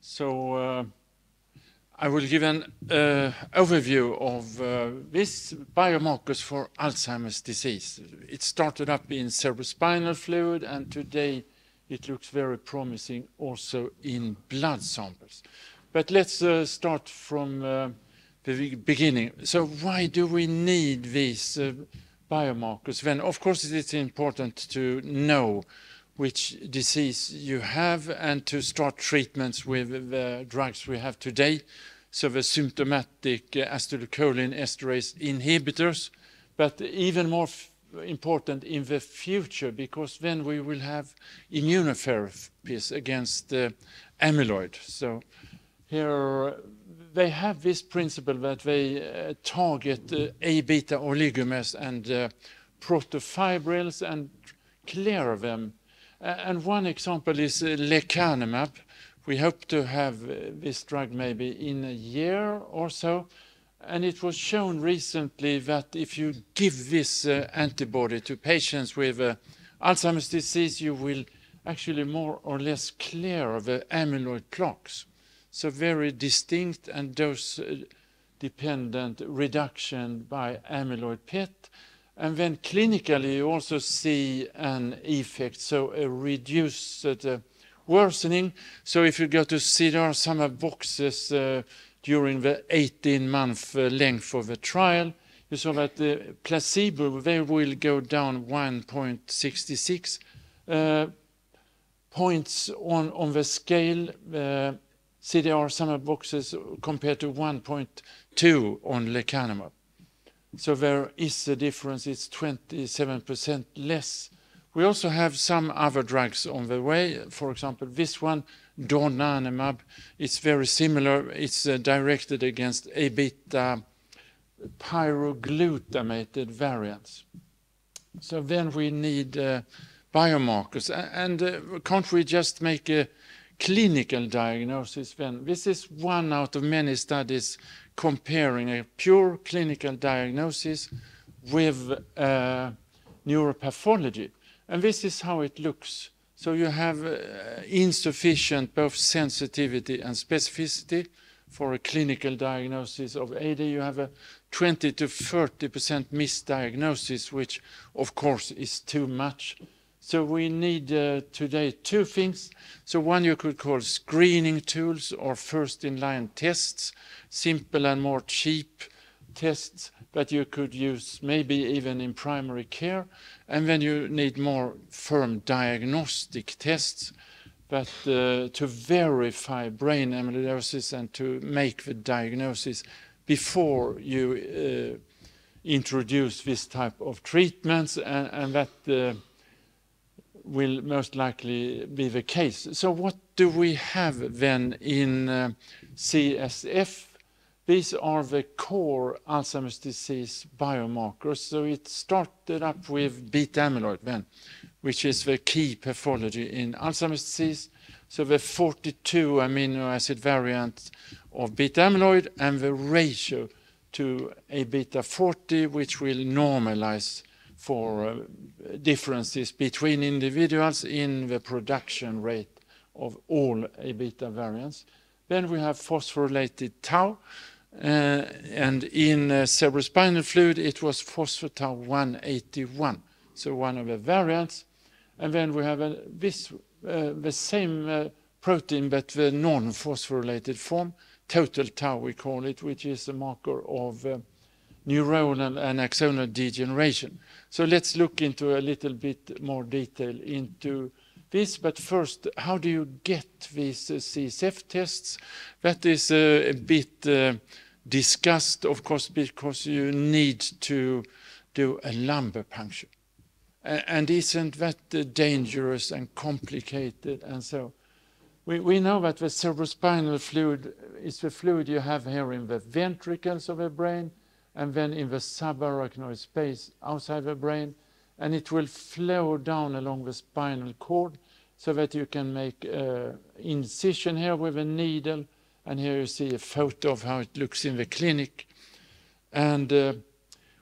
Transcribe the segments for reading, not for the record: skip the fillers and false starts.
So I will give an overview of these biomarkers for Alzheimer's disease. It started up in cerebrospinal fluid, and today it looks very promising also in blood samples. But let's start from the beginning. So why do we need these biomarkers? Then, of course, it's important to know which disease you have and to start treatments with the drugs we have today. So the symptomatic acetylcholine esterase inhibitors, but even more important in the future, because then we will have immunotherapies against amyloid. So here they have this principle that they target A-beta oligomers and protofibrils and clear them. And one example is lecanemab. We hope to have this drug maybe in a year or so. And it was shown recently that if you give this antibody to patients with Alzheimer's disease, you will actually more or less clear the amyloid plaques. So very distinct and dose-dependent reduction by amyloid PET. And then clinically you also see an effect, so a reduced worsening. So if you go to see, there are some boxes during the 18-month length of the trial. You saw that the placebo, they will go down 1.66 points on the scale. See, there are some boxes compared to 1.2 on lecanemab. So there is a difference. It's 27% less. We also have some other drugs on the way. For example, this one, donanemab, it's very similar. It's directed against A-beta pyroglutamated variants. So then we need biomarkers. And can't we just make a clinical diagnosis then? This is one out of many studies comparing a pure clinical diagnosis with neuropathology. And this is how it looks. So you have insufficient both sensitivity and specificity for a clinical diagnosis of AD. You have a 20 to 30% misdiagnosis, which of course is too much. So we need today two things. So one you could call screening tools or first-in-line tests, simple and more cheap tests that you could use maybe even in primary care. And then you need more firm diagnostic tests that to verify brain amyloidosis and to make the diagnosis before you introduce this type of treatments, and that will most likely be the case. So what do we have then in CSF? These are the core Alzheimer's disease biomarkers. So it started up with beta amyloid then, which is the key pathology in Alzheimer's disease. So the 42 amino acid variant of beta amyloid and the ratio to A-beta 40, which will normalize for differences between individuals in the production rate of all A-beta variants. Then we have phosphorylated tau, and in cerebrospinal fluid it was phospho-tau 181, so one of the variants. And then we have the same protein but the non-phosphorylated form, total tau we call it, which is a marker of neuronal and axonal degeneration. So let's look into a little bit more detail into this. But first, how do you get these CSF tests? That is a bit discussed, of course, because you need to do a lumbar puncture. And isn't that dangerous and complicated? And so we know that the cerebrospinal fluid is the fluid you have here in the ventricles of the brain, and then in the subarachnoid space outside the brain, and it will flow down along the spinal cord so that you can make an incision here with a needle, and here you see a photo of how it looks in the clinic. And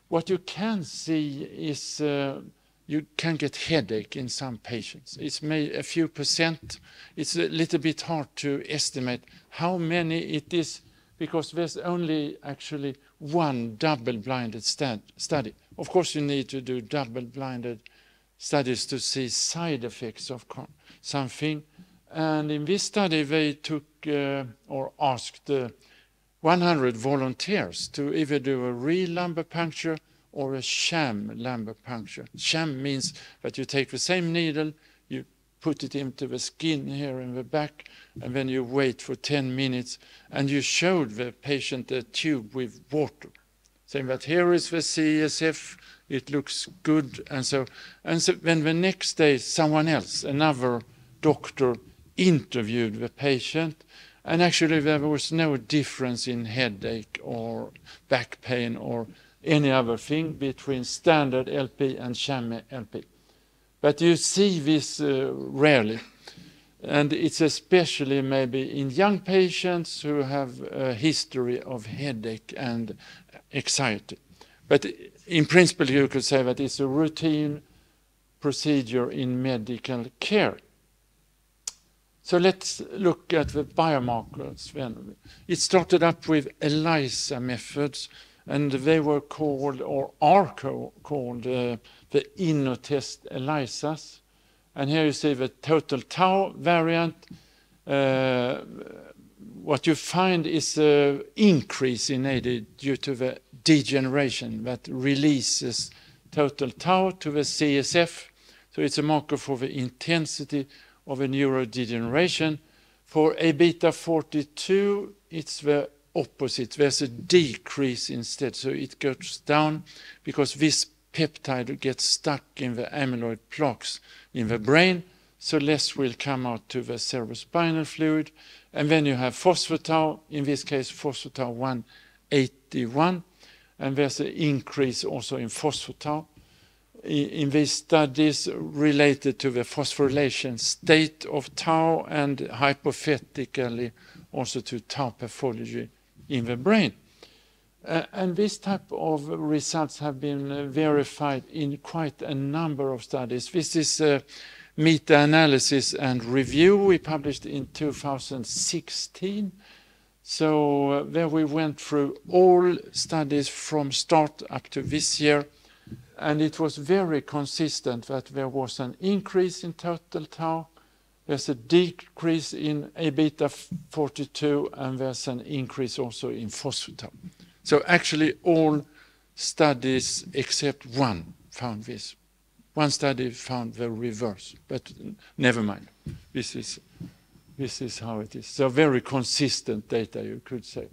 what you can see is you can get headache in some patients. It's maybe a few percent. It's a little bit hard to estimate how many it is, because there's only actually one double-blinded study. Of course, you need to do double-blinded studies to see side effects of something. And in this study, they took or asked 100 volunteers to either do a real lumbar puncture or a sham lumbar puncture. Sham means that you take the same needle, you put it into the skin here in the back, and then you wait for 10 minutes, and you showed the patient a tube with water, saying that here is the CSF, it looks good, and so then the next day someone else, another doctor, interviewed the patient, and actually there was no difference in headache or back pain or any other thing between standard LP and sham LP. But you see this rarely, and it's especially maybe in young patients who have a history of headache and anxiety. But in principle, you could say that it's a routine procedure in medical care. So let's look at the biomarkers then. It started up with ELISA methods, and they were called, or are called, the InnoTest ELISAs. And here you see the total tau variant. What you find is an increase in AD due to the degeneration that releases total tau to the CSF. So it's a marker for the intensity of a neurodegeneration. For A-beta 42, it's the opposite. There's a decrease instead, so it goes down because this peptide gets stuck in the amyloid plaques in the brain, so less will come out to the cerebrospinal fluid. And then you have phospho-tau, in this case phospho-tau 181, and there's an increase also in phospho-tau. In these studies related to the phosphorylation state of tau and hypothetically also to tau pathology in the brain. And this type of results have been verified in quite a number of studies. This is a meta-analysis and review we published in 2016. So there we went through all studies from start up to this year. And it was very consistent that there was an increase in total tau, there's a decrease in A-beta 42, and there's an increase also in phospho-tau. So actually all studies except one found this. One study found the reverse, but never mind. This is how it is. So very consistent data, you could say.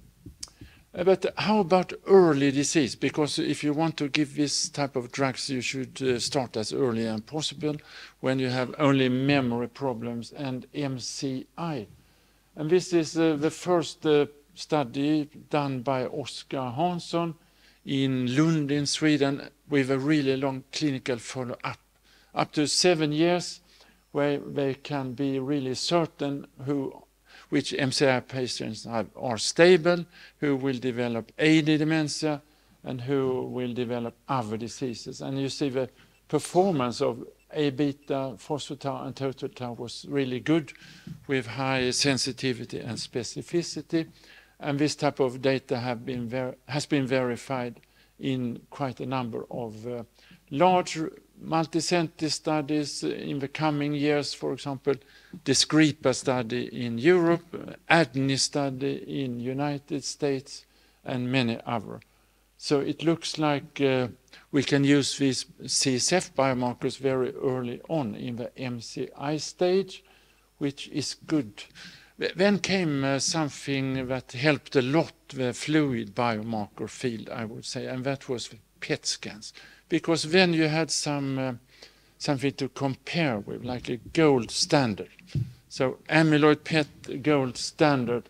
But how about early disease? Because if you want to give this type of drugs, you should start as early as possible when you have only memory problems and MCI. And this is the first study done by Oskar Hansson in Lund in Sweden with a really long clinical follow-up, up to 7 years, where they can be really certain which MCI patients are stable, who will develop AD dementia, and who will develop other diseases. And you see the performance of A-beta, phospho-tau, and total tau was really good, with high sensitivity and specificity. And this type of data has been verified in quite a number of large multi-center studies in the coming years. For example, the SCREPA study in Europe, ADNI study in United States, and many other. So it looks like we can use these CSF biomarkers very early on in the MCI stage, which is good. Then came something that helped a lot the fluid biomarker field, I would say, and that was PET scans. Because then you had something to compare with, like a gold standard. So amyloid PET gold standard.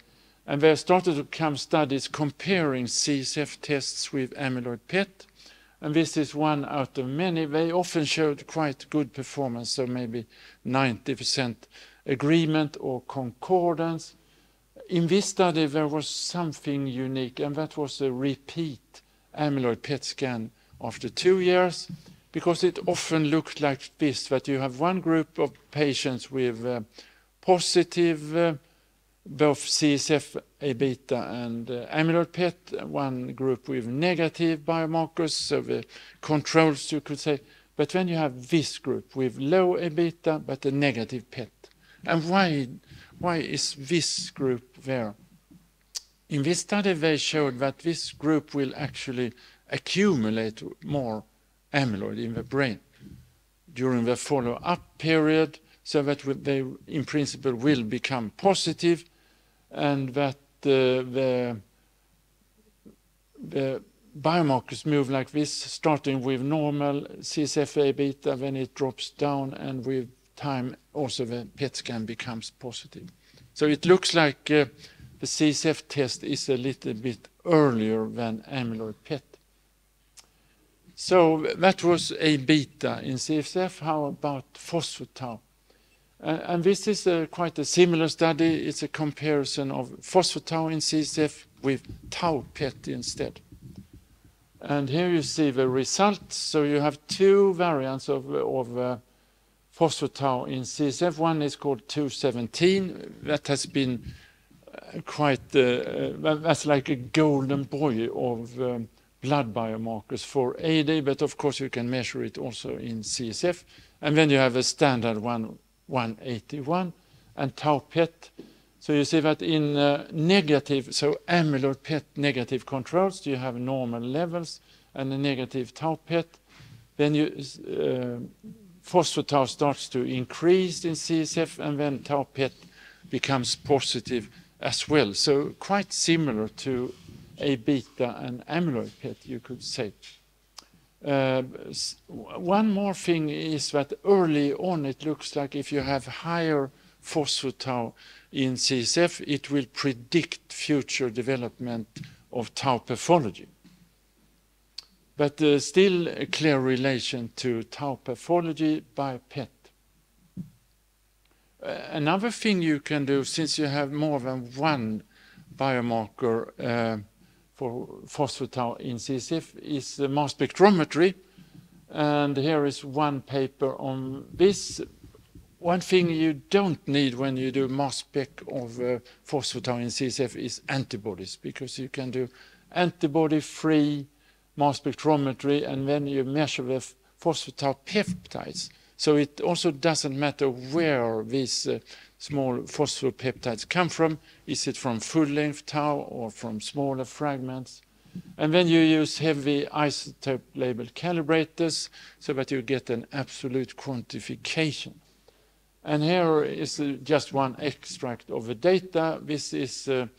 And there started to come studies comparing CSF tests with amyloid PET. And this is one out of many. They often showed quite good performance, so maybe 90% agreement or concordance. In this study, there was something unique, and that was a repeat amyloid PET scan after 2 years. because it often looks like this, that you have one group of patients with positive both CSF, A-beta and amyloid PET, one group with negative biomarkers, so the controls you could say, but then you have this group with low A-beta but a negative PET. And why is this group there? In this study they showed that this group will actually accumulate more amyloid in the brain during the follow-up period, so that they in principle will become positive, and that the biomarkers move like this, starting with normal CSF A-beta, then it drops down, and with time also the PET scan becomes positive. So it looks like the CSF test is a little bit earlier than amyloid PET. So that was A-beta in CSF. How about phospho-tau? And this is quite a similar study. It's a comparison of phospho-tau in CSF with tau PET instead. And here you see the results. So you have two variants of phospho-tau in CSF. One is called 217. That has been quite, that's like a golden boy of blood biomarkers for AD, but of course you can measure it also in CSF. And then you have a standard one, 181, and tau PET. So you see that in negative, so amyloid PET negative controls, you have normal levels and a negative tau PET. Then phospho-tau starts to increase in CSF, and then tau PET becomes positive as well. So quite similar to A-beta and amyloid PET, you could say. One more thing is that early on it looks like if you have higher phospho-tau in CSF, it will predict future development of tau pathology. But still a clear relation to tau pathology by PET. Another thing you can do, since you have more than one biomarker for phospho-tau in CSF, is mass spectrometry. And here is one paper on this. One thing you don't need when you do mass spec of phospho-tau in CSF is antibodies, because you can do antibody-free mass spectrometry, and then you measure the phospho-tau peptides. So it also doesn't matter where these small phosphopeptides come from. Is it from full-length tau or from smaller fragments? And then you use heavy isotope labeled calibrators so that you get an absolute quantification. And here is just one extract of the data. This is the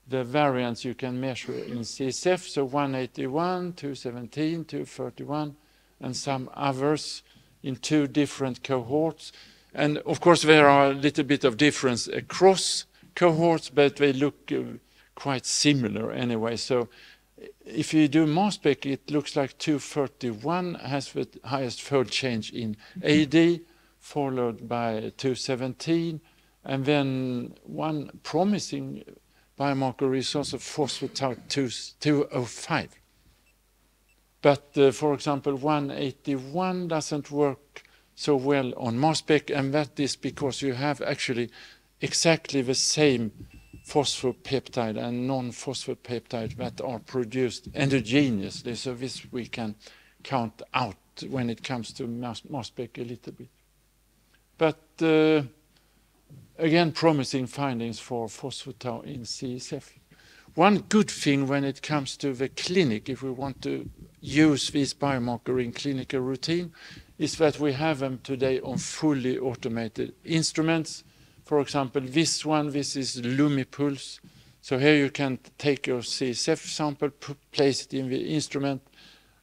variance you can measure in CSF, so 181, 217, 231, and some others in two different cohorts. And of course there are a little bit of difference across cohorts, but they look quite similar anyway. So if you do mass spec, it looks like 231 has the highest fold change in AD, followed by 217, and then one promising biomarker is also phospho-tau 205. But for example, 181 doesn't work so well on mass spec, and that is because you have actually exactly the same phosphopeptide and non-phosphopeptide that are produced endogenously. So this we can count out when it comes to mass spec a little bit. But again, promising findings for phospho-tau in CSF. One good thing when it comes to the clinic, if we want to use this biomarker in clinical routine, is that we have them today on fully automated instruments. For example, this is Lumipulse. So here you can take your CSF sample, place it in the instrument,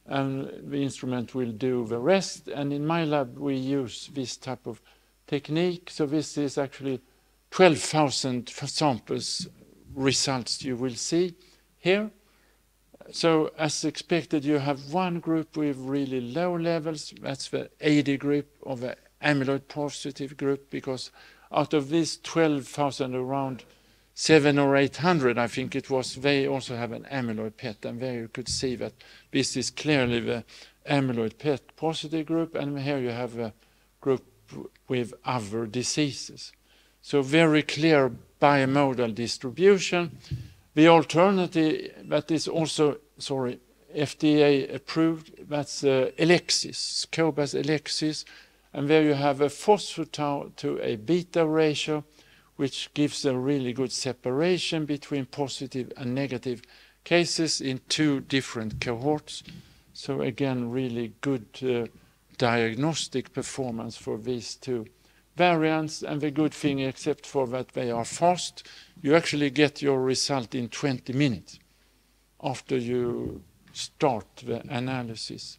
and the instrument will do the rest. And in my lab, we use this type of technique. So this is actually 12,000 samples results you will see here. So as expected, you have one group with really low levels. That's the AD group, or the amyloid positive group, because out of these 12,000, around 700 or 800, I think it was, they also have an amyloid PET, and there you could see that this is clearly the amyloid PET positive group, and here you have a group with other diseases. So very clear bimodal distribution. The alternative that is also, FDA approved, that's Alexis, Cobas Alexis, and there you have a phospho-tau to a beta ratio, which gives a really good separation between positive and negative cases in 2 different cohorts. So again, really good diagnostic performance for these 2 variants, and the good thing, except for that they are fast, you actually get your result in 20 minutes after you start the analysis.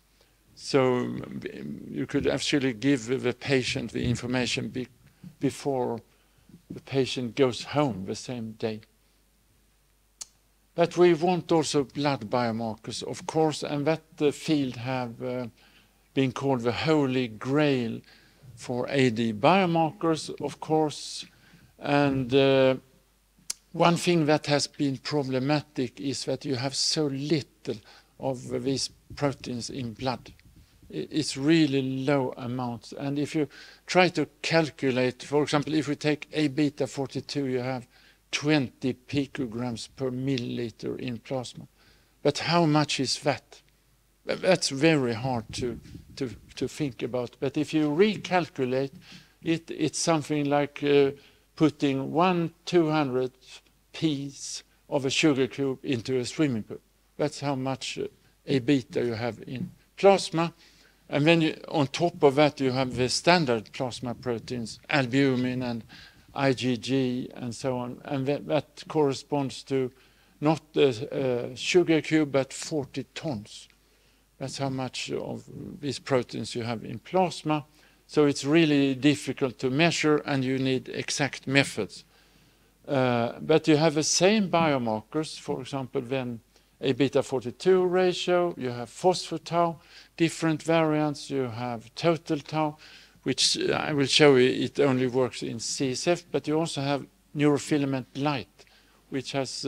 So you could actually give the patient the information before the patient goes home the same day. But we want also blood biomarkers, of course, and that field have been called the Holy Grail for AD biomarkers, of course. And one thing that has been problematic is that you have so little of these proteins in blood. It's really low amounts. And if you try to calculate, for example, if we take A beta 42, you have 20 picograms per milliliter in plasma. But how much is that? That's very hard to think about. But if you recalculate it, it's something like putting 1/200 piece of a sugar cube into a swimming pool. That's how much A beta you have in plasma. And then on top of that, you have the standard plasma proteins, albumin and IgG and so on. And that corresponds to not a sugar cube, but 40 tons. That's how much of these proteins you have in plasma. So it's really difficult to measure, and you need exact methods. But you have the same biomarkers, for example, then A beta 42 ratio, you have phospho-tau, different variants, you have total tau, which I will show you, it only works in CSF, but you also have neurofilament light, which has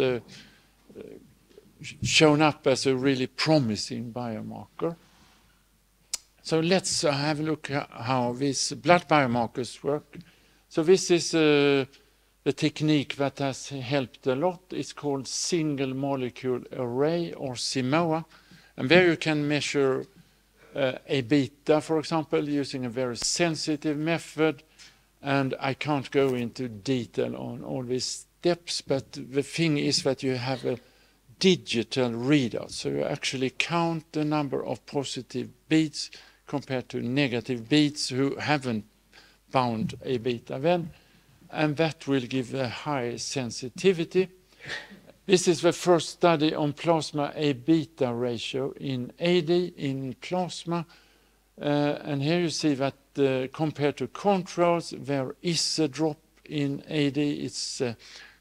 shown up as a really promising biomarker. So let's have a look at how these blood biomarkers work. So this is the technique that has helped a lot. It's called single molecule array, or SIMOA. And there you can measure A beta, for example, using a very sensitive method. And I can't go into detail on all these steps, but the thing is that you have a digital readout. So you actually count the number of positive beats compared to negative beats who haven't bound A beta then. And that will give a high sensitivity. This is the first study on plasma A beta ratio in AD in plasma. And here you see that compared to controls, there is a drop in AD. It's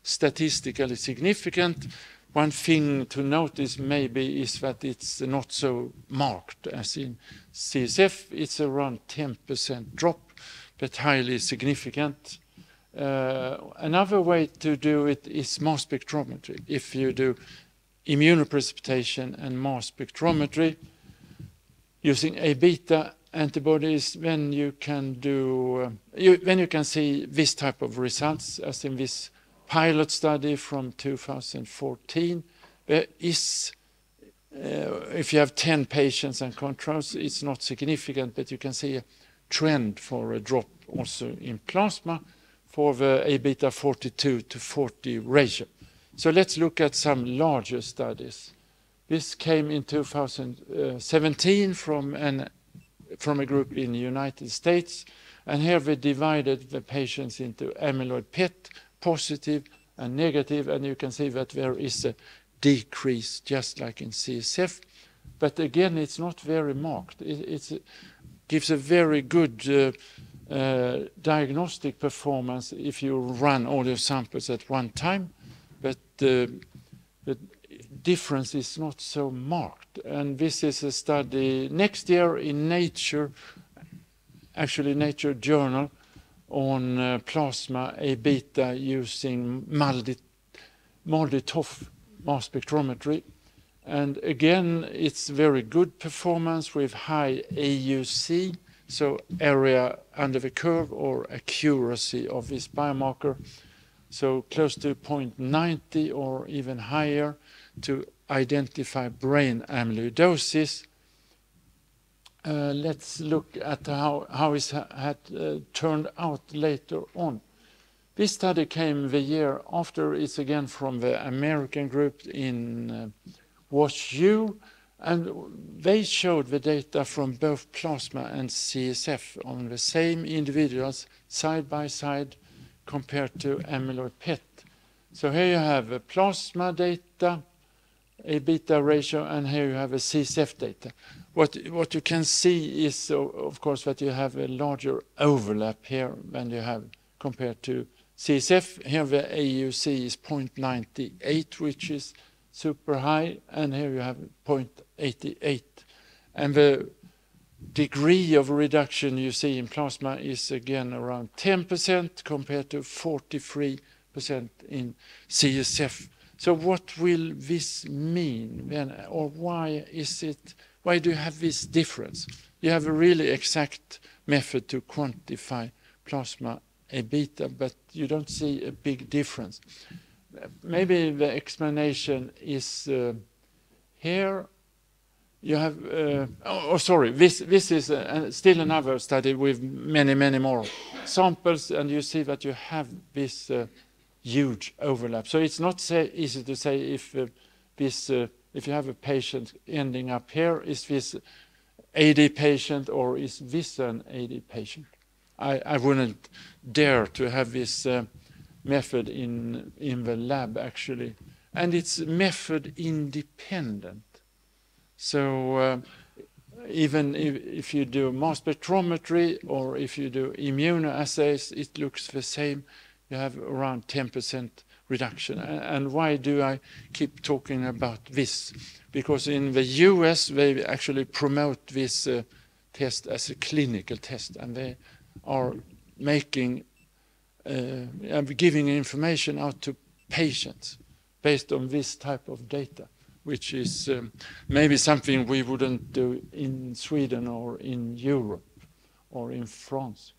statistically significant. One thing to notice maybe is that it's not so marked as in CSF. It's around 10% drop, but highly significant. Another way to do it is mass spectrometry. If you do immunoprecipitation and mass spectrometry using A beta antibodies, then you can do then you can see this type of results, as in this pilot study from 2014. There is, if you have 10 patients and controls, it's not significant, but you can see a trend for a drop also in plasma for the A beta 42 to 40 ratio. So let's look at some larger studies. This came in 2017 from a group in the United States, and here we divided the patients into amyloid PET positive and negative, and you can see that there is a decrease just like in CSF, but again it's not very marked. It gives a very good diagnostic performance if you run all your samples at one time, but the difference is not so marked. And this is a study next year in Nature, actually Nature Journal, on plasma A beta using MALDI-TOF mass spectrometry. And again, it's very good performance with high AUC, so area under the curve, or accuracy of this biomarker. So close to 0.90 or even higher to identify brain amyloidosis. Let's look at how it had turned out later on. This study came the year after. It's again from the American group in WashU, and they showed the data from both plasma and CSF on the same individuals side by side compared to amyloid PET. So here you have a plasma data, a beta ratio, and here you have a CSF data. What you can see is, of course, that you have a larger overlap here than you have compared to CSF. Here the AUC is 0.98, which is super high, and here you have 0.88. And the degree of reduction you see in plasma is again around 10% compared to 43% in CSF. So what will this mean then, or why do you have this difference? You have a really exact method to quantify plasma A-beta, but you don't see a big difference. Maybe the explanation is here. You have, this is still another study with many more samples, and you see that you have this huge overlap. So it's not easy to say if you have a patient ending up here, is this AD patient or is this an AD patient? I wouldn't dare to have this method in the lab, actually. And it's method independent. So even if you do mass spectrometry or if you do immunoassays, it looks the same. You have around 10% reduction. And why do I keep talking about this? Because in the US, they actually promote this test as a clinical test, and they are making, giving information out to patients based on this type of data, which is maybe something we wouldn't do in Sweden or in Europe or in France.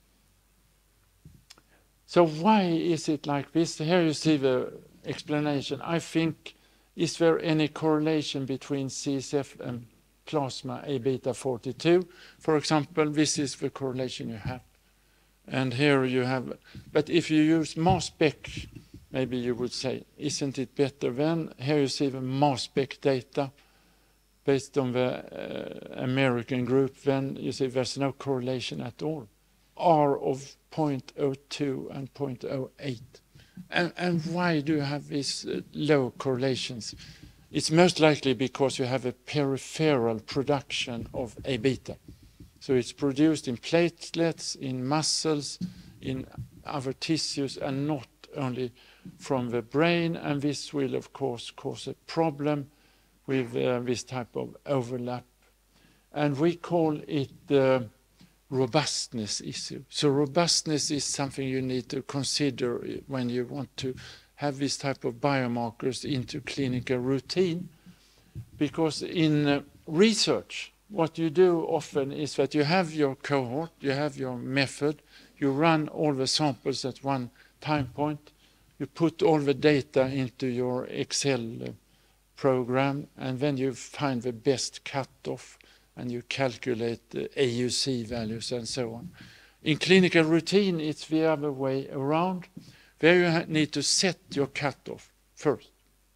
So why is it like this? Here you see the explanation. I think, is there any correlation between CSF and plasma A-beta 42? For example, this is the correlation you have. And here you have, but if you use mass spec, maybe you would say, isn't it better then? Here you see the mass spec data based on the American group. Then you see there's no correlation at all. R of 0.02 and 0.08. And why do you have these low correlations? It's most likely because you have a peripheral production of A-beta. So it's produced in platelets, in muscles, in other tissues, and not only from the brain. And this will, of course, cause a problem with this type of overlap. And we call it the robustness issue. So robustness is something you need to consider when you want to have this type of biomarkers into clinical routine. Because in research, what you do often is that you have your cohort, you have your method, you run all the samples at one time point, you put all the data into your Excel program, and then you find the best cutoff, and you calculate the AUC values and so on. In clinical routine, it's the other way around. There you need to set your cutoff first,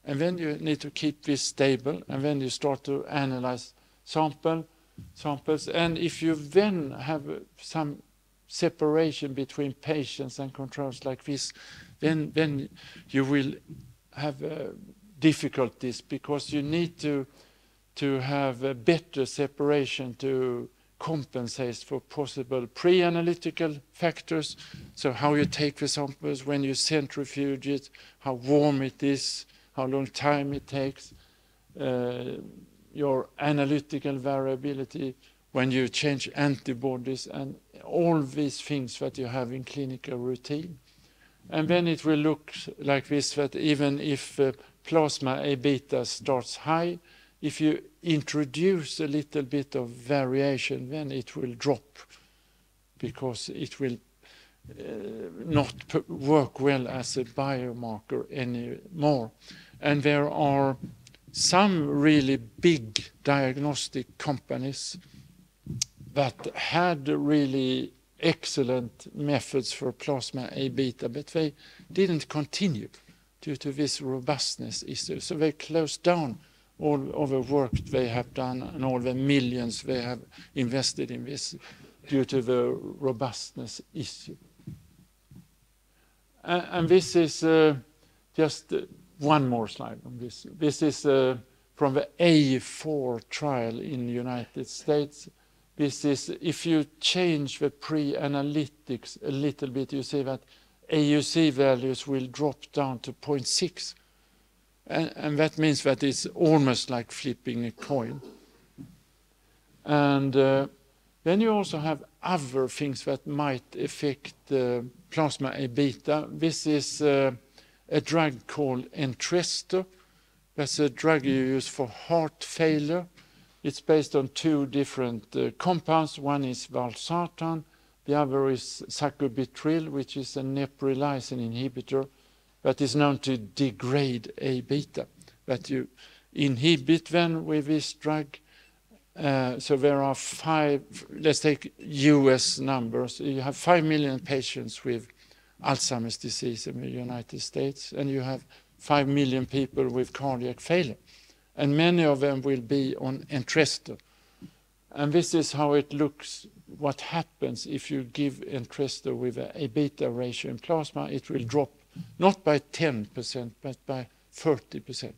and then you need to keep this stable, and then you start to analyze samples. And if you then have some separation between patients and controls like this, then you will have difficulties, because you need to have a better separation to compensate for possible pre-analytical factors. So how you take the samples, when you centrifuge it, how warm it is, how long time it takes, your analytical variability, when you change antibodies, and all these things that you have in clinical routine. And then it will look like this, that even if plasma A-beta starts high, if you introduce a little bit of variation, then it will drop because it will not work well as a biomarker anymore. And there are some really big diagnostic companies that had really excellent methods for plasma A-beta, but they didn't continue due to this robustness issue. So they closed down all of the work they have done and all the millions they have invested in this due to the robustness issue. And this is just one more slide on this. This is from the A4 trial in the United States. This is, if you change the pre-analytics a little bit, you see that AUC values will drop down to 0.6. And that means that it's almost like flipping a coin. And then you also have other things that might affect plasma A-beta. This is a drug called Entresto. That's a drug you use for heart failure. It's based on two different compounds. One is valsartan. The other is sacubitril, which is a neprilysin inhibitor that is known to degrade A-beta, that you inhibit then with this drug. So there are 5, let's take US numbers. You have 5 million patients with Alzheimer's disease in the United States, and you have 5 million people with cardiac failure. And many of them will be on Entresto. And this is how it looks, what happens if you give Entresto with a A-beta ratio in plasma. It will drop not by 10%, but by 30%,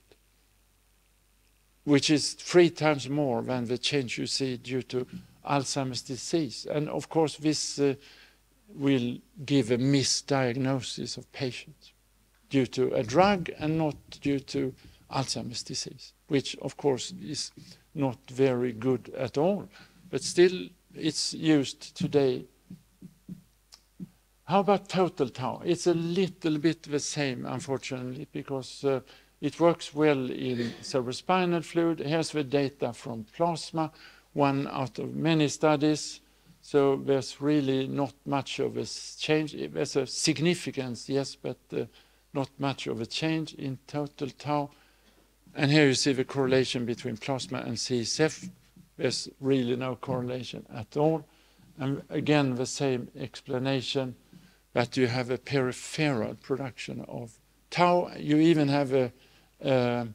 which is 3 times more than the change you see due to Alzheimer's disease. And of course, this will give a misdiagnosis of patients due to a drug and not due to Alzheimer's disease, which of course is not very good at all, but still it's used today. How about total tau? It's a little bit the same, unfortunately, because it works well in cerebrospinal fluid. Here's the data from plasma, one out of many studies. So there's really not much of a change. There's a significance, yes, but not much of a change in total tau. And here you see the correlation between plasma and CSF. There's really no correlation at all. And again, the same explanation, that you have a peripheral production of tau. You even have a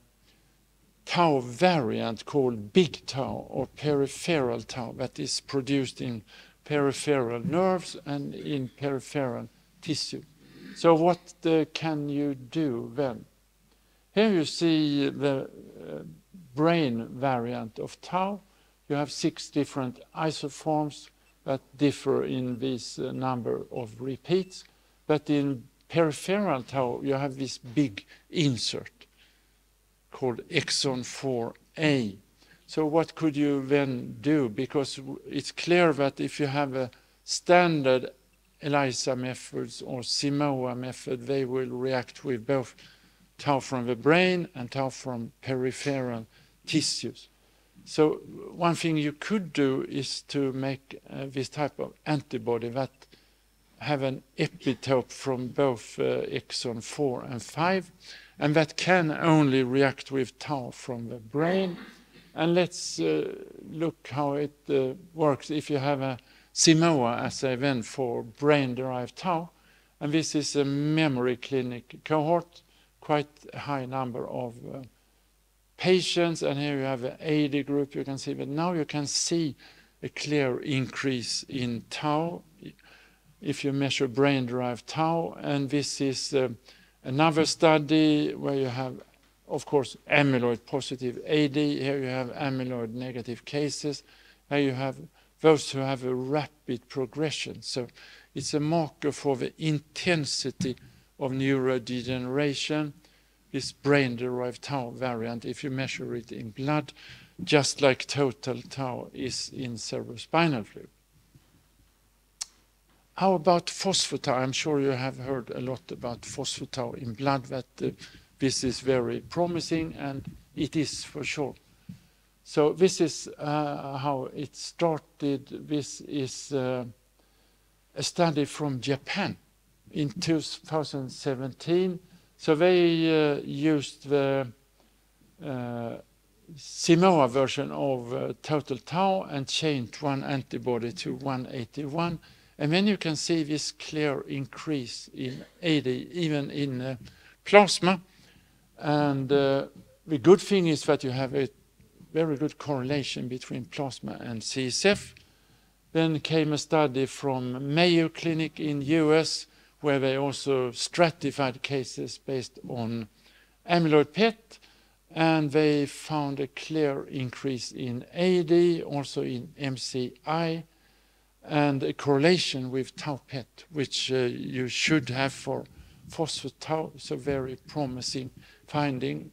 tau variant called big tau or peripheral tau that is produced in peripheral nerves and in peripheral tissue. So what can you do then? Here you see the brain variant of tau. You have 6 different isoforms that differ in this number of repeats. But in peripheral tau, you have this big insert called exon 4A. So what could you then do? Because it's clear that if you have a standard ELISA methods or Simoa method, they will react with both tau from the brain and tau from peripheral tissues. So one thing you could do is to make this type of antibody that have an epitope from both exon 4 and 5, and that can only react with tau from the brain. And let's look how it works if you have a Simoa assay then for brain-derived tau. And this is a memory clinic cohort, quite a high number of patients, and here you have an AD group, you can see, but now you can see a clear increase in tau if you measure brain-derived tau. And this is another study where you have, of course, amyloid positive AD. Here you have amyloid negative cases. Here you have those who have a rapid progression. So it's a marker for the intensity of neurodegeneration, this brain-derived tau variant, if you measure it in blood, just like total tau is in cerebrospinal fluid. How about phospho-tau? I'm sure you have heard a lot about phospho-tau in blood, that this is very promising, and it is for sure. So this is how it started. This is a study from Japan in 2017. So they used the Simoa version of total tau and changed one antibody to 181. And then you can see this clear increase in AD, even in plasma. And the good thing is that you have a very good correlation between plasma and CSF. Then came a study from Mayo Clinic in US, where they also stratified cases based on amyloid PET, and they found a clear increase in AD, also in MCI, and a correlation with tau PET, which you should have for phospho-tau. So very promising findings.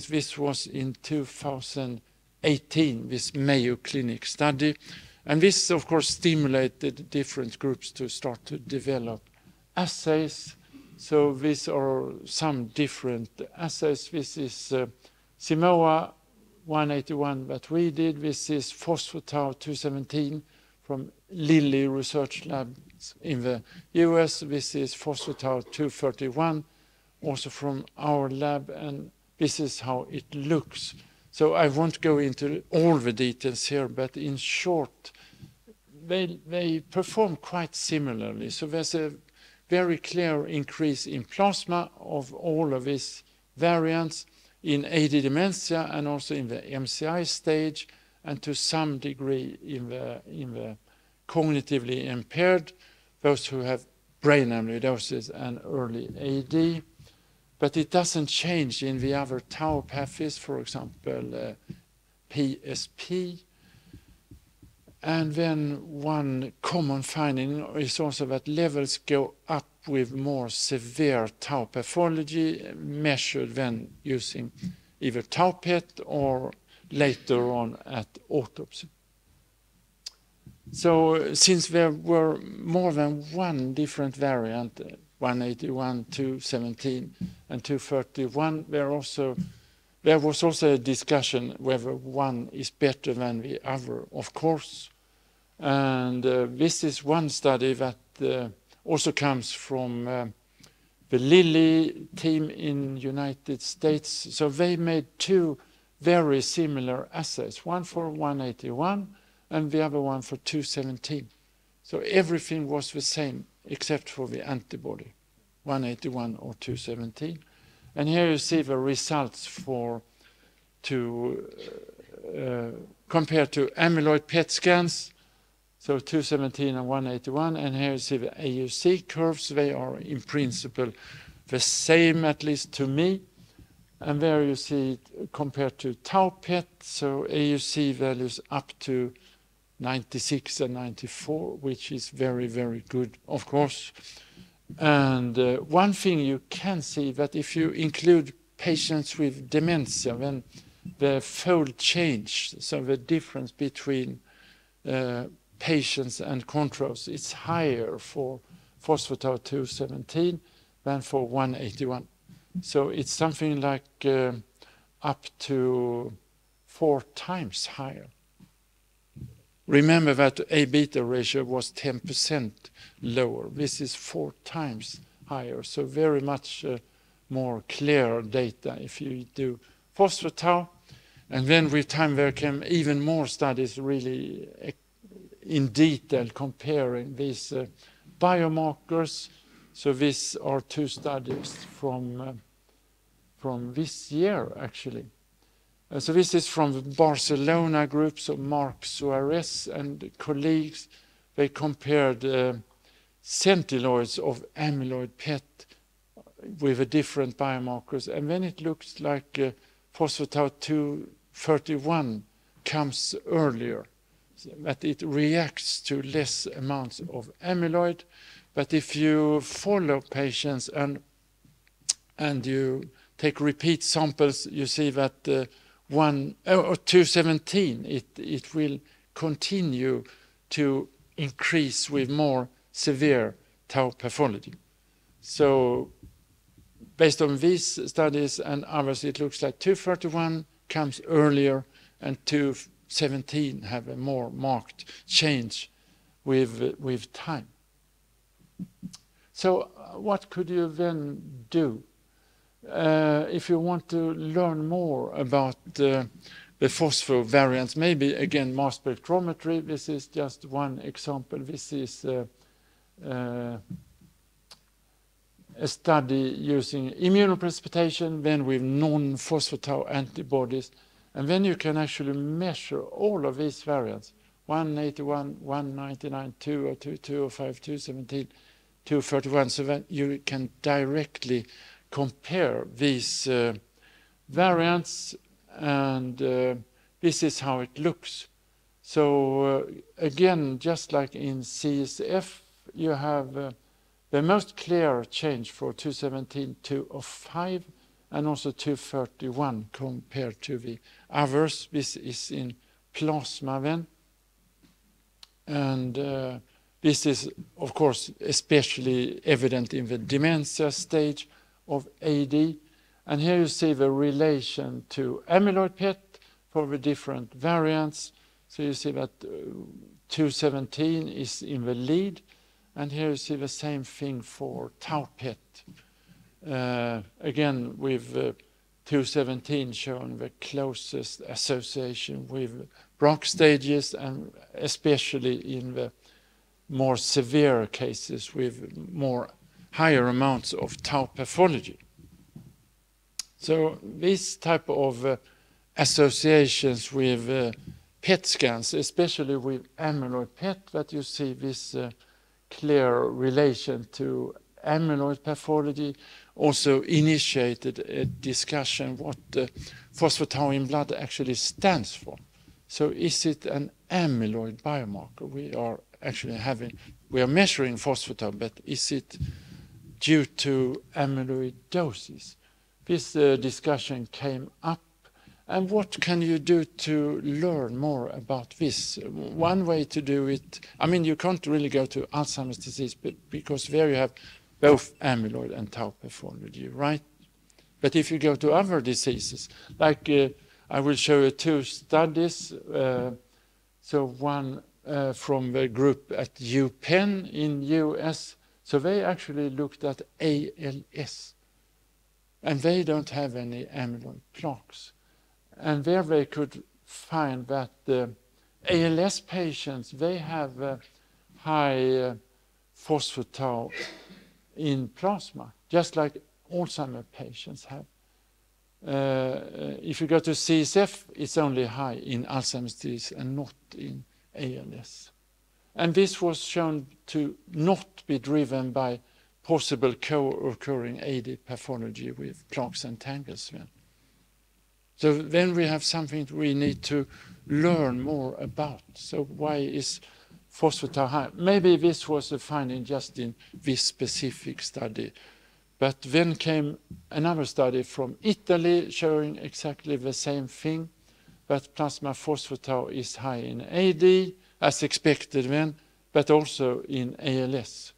This was in 2018, this Mayo Clinic study. And this, of course, stimulated different groups to start to develop assays. So these are some different assays. This is Simoa 181 that we did. This is phospho-tau 217 from Lilly Research Labs in the US. This is phospho-tau 231, also from our lab, and this is how it looks. So I won't go into all the details here, but in short, they perform quite similarly. So there's a very clear increase in plasma of all of these variants in AD dementia and also in the MCI stage, and to some degree in the cognitively impaired, those who have brain amyloidosis and early AD. But it doesn't change in the other tau pathways, for example, PSP. And then one common finding is also that levels go up with more severe tau pathology, measured then using either tau PET or later on at autopsy. So since there were more than one different variant, 181, 217, and 231, there was also a discussion whether one is better than the other, of course. And this is one study that also comes from the Lilly team in United States. So they made two very similar assays, one for 181 and the other one for 217. So everything was the same except for the antibody, 181 or 217. And here you see the results compared to amyloid PET scans, so 217 and 181, and here you see the AUC curves. They are in principle the same, at least to me. And there you see it compared to tau PET, so AUC values up to 96 and 94, which is very, very good, of course. And one thing you can see that if you include patients with dementia, then the fold change, so the difference between patients and controls, it's higher for phospho-tau 217 than for 181. So it's something like up to 4 times higher. Remember that A-beta ratio was 10% lower. This is 4 times higher, so very much more clear data if you do phospho-tau. And then with time there came even more studies really in detail comparing these biomarkers. So these are 2 studies from this year, actually. So this is from the Barcelona group, so Marc Suarez and colleagues. They compared centiloids of amyloid PET with the different biomarkers, and then it looks like phospho-tau 231 comes earlier, that it reacts to less amounts of amyloid. But if you follow patients and you take repeat samples, you see that 217, it will continue to increase with more severe tau pathology. So based on these studies and others, it looks like 231 comes earlier and 217 have a more marked change with time. So what could you then do if you want to learn more about the phosphor variants? Maybe again mass spectrometry. This is just one example. This is a study using immunoprecipitation, then with non-phospho-tau antibodies, and then you can actually measure all of these variants: 181, 199, 202, 205, 217, 231, so that you can directly compare these variants, and this is how it looks. So again, just like in CSF, you have the most clear change for 217, 205, and also 231 compared to the others. This is in plasma then. And this is, of course, especially evident in the dementia stage of AD. And here you see the relation to amyloid PET for the different variants. So you see that 217 is in the lead. And here you see the same thing for tau PET. Again, with 217 showing the closest association with Braak stages, and especially in the more severe cases with more higher amounts of tau pathology. So these type of associations with PET scans, especially with amyloid PET, that you see this clear relation to amyloid pathology, also initiated a discussion what phospho-tau in blood actually stands for. So is it an amyloid biomarker? We are actually we are measuring phospho-tau, but is it due to amyloidosis? This discussion came up, and what can you do to learn more about this? One way to do it, I mean, you can't really go to Alzheimer's disease, but because there you have both amyloid and tau pathology, right? But if you go to other diseases, like I will show you two studies. So one from the group at UPenn in US. So they actually looked at ALS, and they don't have any amyloid plaques. And there they could find that the ALS patients, they have high phospho-tau in plasma, just like Alzheimer patients have. If you go to CSF, it's only high in Alzheimer's disease and not in ALS. And this was shown to not be driven by possible co-occurring AD pathology with plaques and tangles. So then we have something we need to learn more about. So why is phospho-tau high? Maybe this was a finding just in this specific study. But then came another study from Italy showing exactly the same thing, that plasma phospho-tau is high in AD, as expected then, but also in ALS.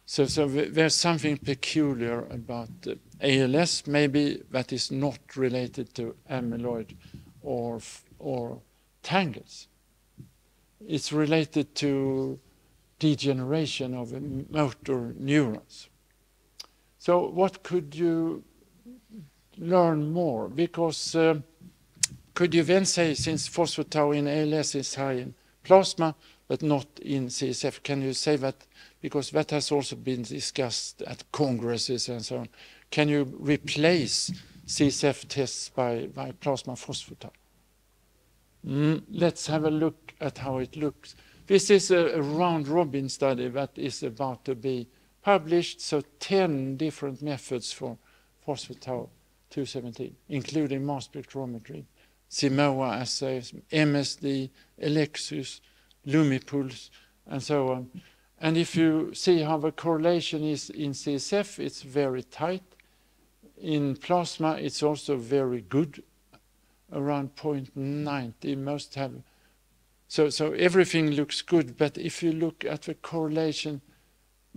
So there's something peculiar about ALS, maybe that is not related to amyloid or tangles. It's related to degeneration of motor neurons. So what could you learn more? Because could you then say, since phospho-tau in ALS is high in plasma, but not in CSF, can you say that, because that has also been discussed at congresses and so on, can you replace CSF tests by plasma phospho-tau? Let's have a look at how it looks. This is a round-robin study that is about to be published, so 10 different methods for phospho-tau 217, including mass spectrometry, Simoa assays, MSD, Elexus, Lumipulse, and so on. And if you see how the correlation is in CSF, it's very tight. In plasma, it's also very good, around 0.90. Most have. So everything looks good, but if you look at the correlation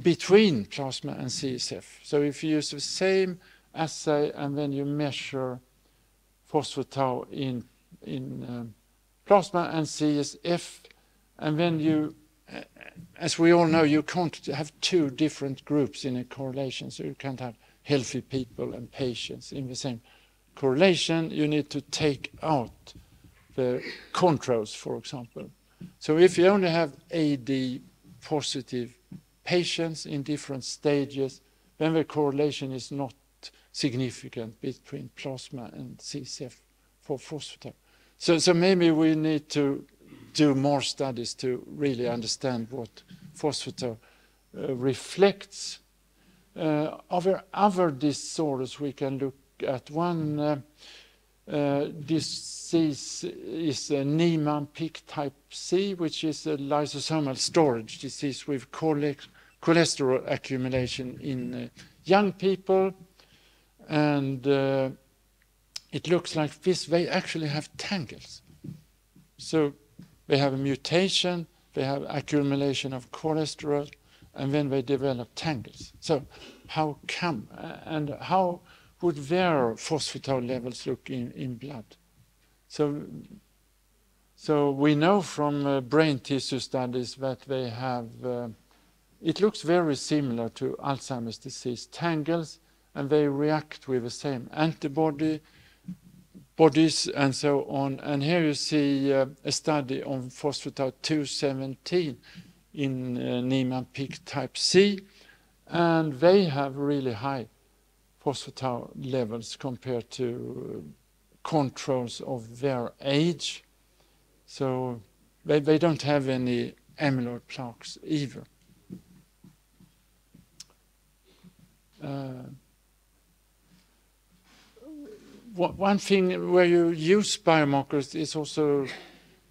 between plasma and CSF, so if you use the same assay and then you measure phospho-tau in plasma and CSF. And then you, as we all know, you can't have two different groups in a correlation. So you can't have healthy people and patients in the same correlation. You need to take out the controls, for example. So if you only have AD positive patients in different stages, then the correlation is not significant between plasma and CSF for phosphatase. So maybe we need to do more studies to really understand what phosphatase reflects. Are there other disorders we can look at? One disease is Niemann-Pick type C, which is a lysosomal storage disease with cholesterol accumulation in young people. And it looks like this, they actually have tangles. So they have a mutation, they have accumulation of cholesterol, and then they develop tangles. So how come? And how would their phosphatase levels look in blood? So we know from brain tissue studies that they have, it looks very similar to Alzheimer's disease, tangles, and they react with the same bodies and so on. And here you see a study on phosphatase 217 in Niemann-Pick type C, and they have really high phosphatase levels compared to controls of their age. So they don't have any amyloid plaques either. One thing where you use biomarkers is also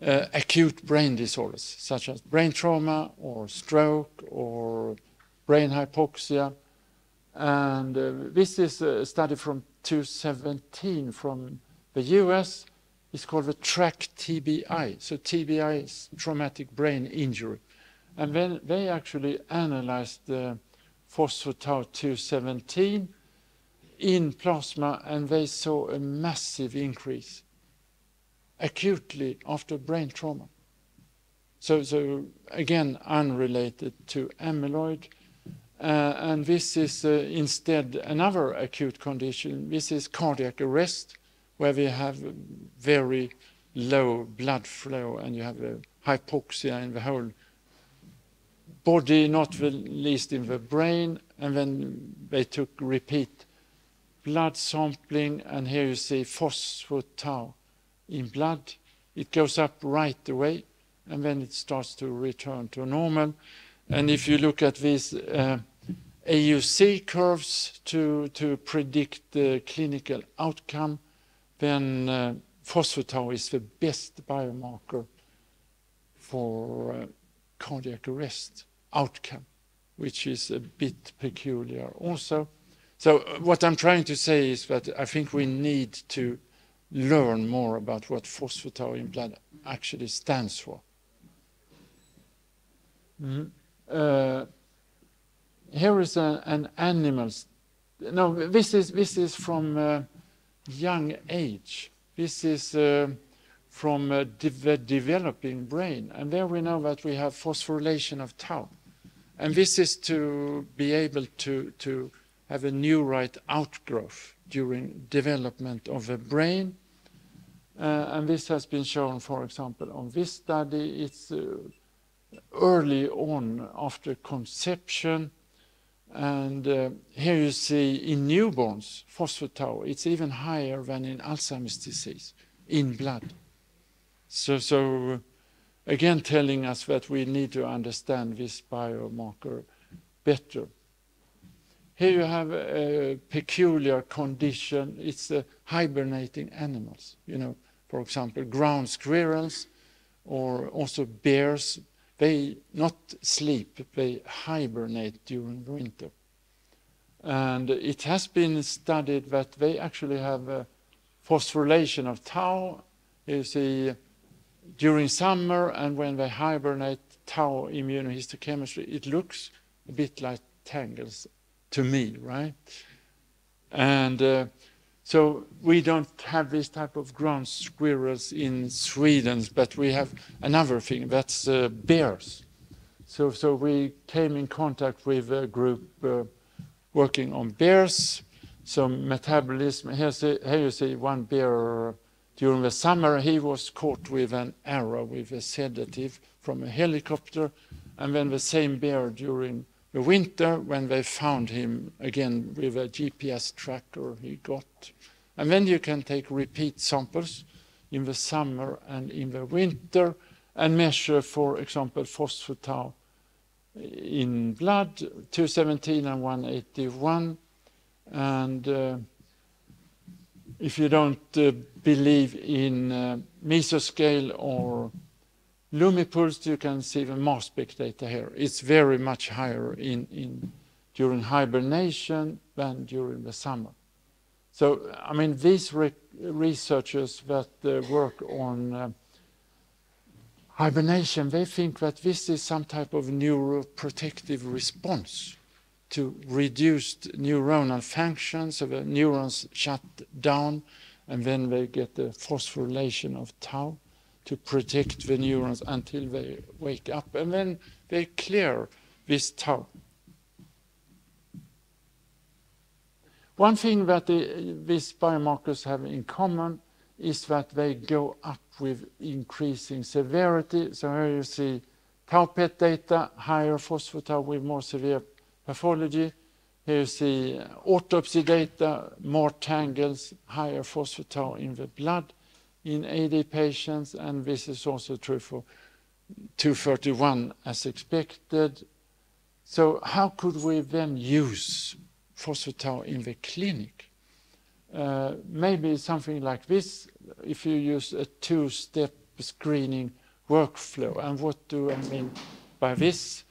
acute brain disorders, such as brain trauma or stroke or brain hypoxia. And this is a study from 2017 from the US. It's called the TRACK-TBI. So TBI is traumatic brain injury. And then they actually analyzed the phosphatase 217 in plasma, and they saw a massive increase acutely after brain trauma. So again, unrelated to amyloid. And this is instead another acute condition. This is cardiac arrest, where we have very low blood flow and you have a hypoxia in the whole body, not the least in the brain. And then they took repeat blood sampling, and here you see phosphatase in blood. It goes up right away, and then it starts to return to normal. And if you look at these AUC curves to predict the clinical outcome, then phosphatase is the best biomarker for cardiac arrest outcome, which is a bit peculiar also. So what I'm trying to say is that I think we need to learn more about what phosphatase in blood actually stands for. Here is an animal. No, this is from young age. This is from the developing brain, and there we know that we have phosphorylation of tau, and this is to be able to have a neurite outgrowth during development of the brain. And this has been shown, for example, on this study. It's early on after conception. And here you see in newborns, phosphatase, it's even higher than in Alzheimer's disease in blood. So again, telling us that we need to understand this biomarker better. Here you have a peculiar condition. It's hibernating animals. You know, for example, ground squirrels or also bears. They not sleep, they hibernate during winter. And it has been studied that they actually have a phosphorylation of tau. You see, during summer and when they hibernate, tau immunohistochemistry, it looks a bit like tangles to me, right? And So we don't have this type of ground squirrels in Sweden, but we have another thing, that's bears. So we came in contact with a group working on bears. So metabolism, here you see one bear during the summer. He was caught with an arrow with a sedative from a helicopter. And then the same bear during the winter, when they found him again with a GPS tracker he got. And then you can take repeat samples in the summer and in the winter and measure, for example, phospho-tau in blood, 217 and 181. And if you don't believe in mesoscale or lumipulse, you can see the mass spec data here. It's very much higher during hibernation than during the summer. So, I mean, these researchers that work on hibernation, they think that this is some type of neuroprotective response to reduced neuronal function, so the neurons shut down, and then they get the phosphorylation of tau to protect the neurons until they wake up, and then they clear this tau. One thing that these biomarkers have in common is that they go up with increasing severity. So here you see tau PET data, higher phospho-tau with more severe pathology. Here you see autopsy data, more tangles, higher phospho-tau in the blood in AD patients, and this is also true for 231 as expected. So how could we then use phospho-tau in the clinic? Maybe something like this, if you use a two-step screening workflow. And what do I mean by this?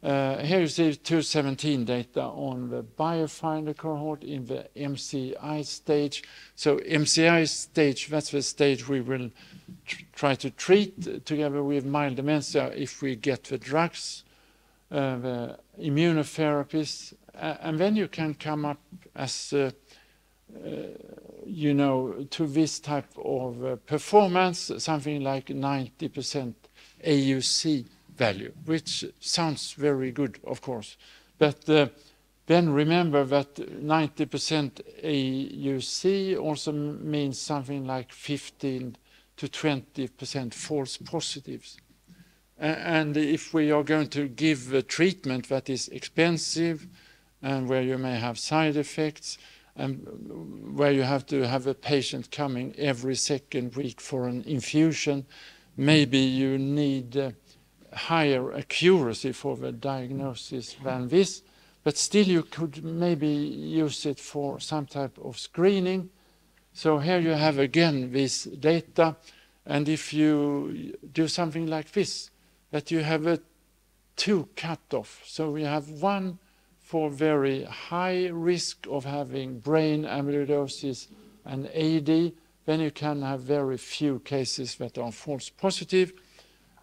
Here you see 217 data on the biofinder cohort in the MCI stage. So MCI stage, that's the stage we will try to treat together with mild dementia if we get the drugs, the immunotherapies, and then you can come up as, you know, to this type of performance, something like 90% AUC value, which sounds very good, of course. But then remember that 90% AUC also means something like 15 to 20% false positives. And if we are going to give a treatment that is expensive and where you may have side effects and where you have to have a patient coming every second week for an infusion, maybe you need higher accuracy for the diagnosis than this, but still you could maybe use it for some type of screening. So here you have again this data, and if you do something like this, that you have a two cutoff. So we have one for very high risk of having brain amyloidosis and AD, then you can have very few cases that are false positive.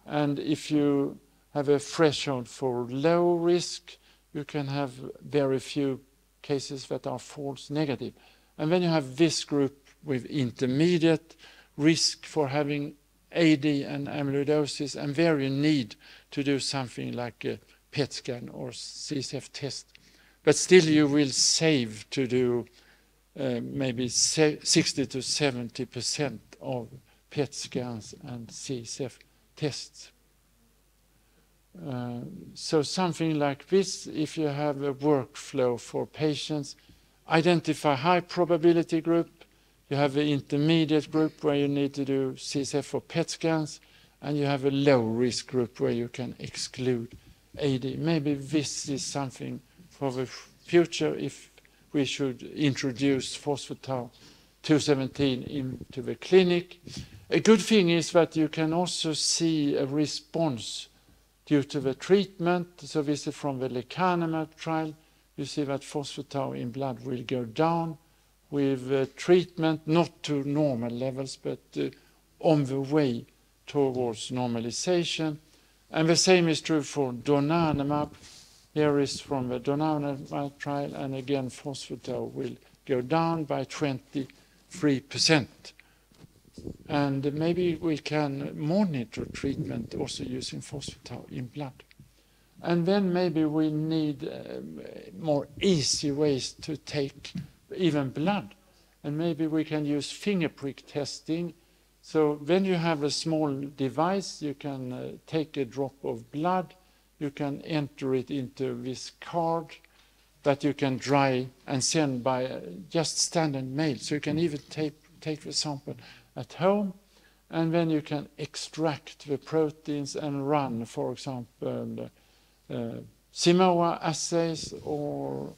And if you have a threshold for low risk, you can have very few cases that are false negative. And then you have this group with intermediate risk for having AD and amyloidosis, and there you need to do something like a PET scan or CSF test. But still you will save to do maybe 60 to 70% of PET scans and CSF tests. So something like this, if you have a workflow for patients, identify high probability group, you have an intermediate group where you need to do CSF or PET scans, and you have a low risk group where you can exclude AD. Maybe this is something for the future if we should introduce phospho-tau 217 into the clinic. A good thing is that you can also see a response due to the treatment. So this is from the lecanemab trial. You see that phospho-tau in blood will go down with treatment, not to normal levels, but on the way towards normalization. And the same is true for donanemab. Here is from the donanemab trial, and again phospho-tau will go down by 23%. And maybe we can monitor treatment also using phospho-tau in blood. And then maybe we need more easy ways to take even blood. And maybe we can use finger prick testing. So when you have a small device, you can take a drop of blood, you can enter it into this card that you can dry and send by just standard mail. So you can even take the sample at home, and then you can extract the proteins and run, for example, Simoa assays or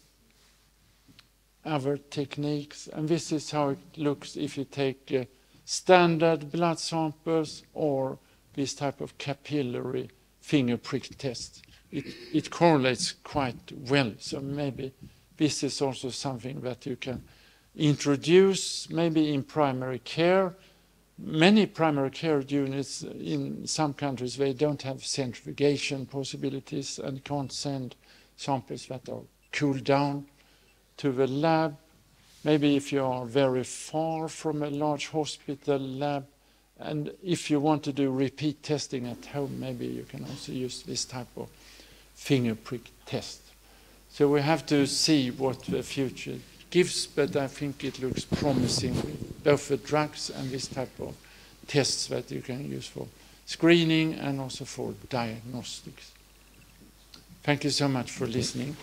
other techniques. And this is how it looks if you take standard blood samples or this type of capillary finger prick test. It correlates quite well. So maybe this is also something that you can introduce maybe in primary care. Many primary care units in some countries, they don't have centrifugation possibilities and can't send samples that are cooled down to the lab. Maybe if you are very far from a large hospital lab, and if you want to do repeat testing at home, maybe you can also use this type of finger prick test. So we have to see what the future gives, but I think it looks promising with both the drugs and this type of tests that you can use for screening and also for diagnostics. Thank you so much for listening.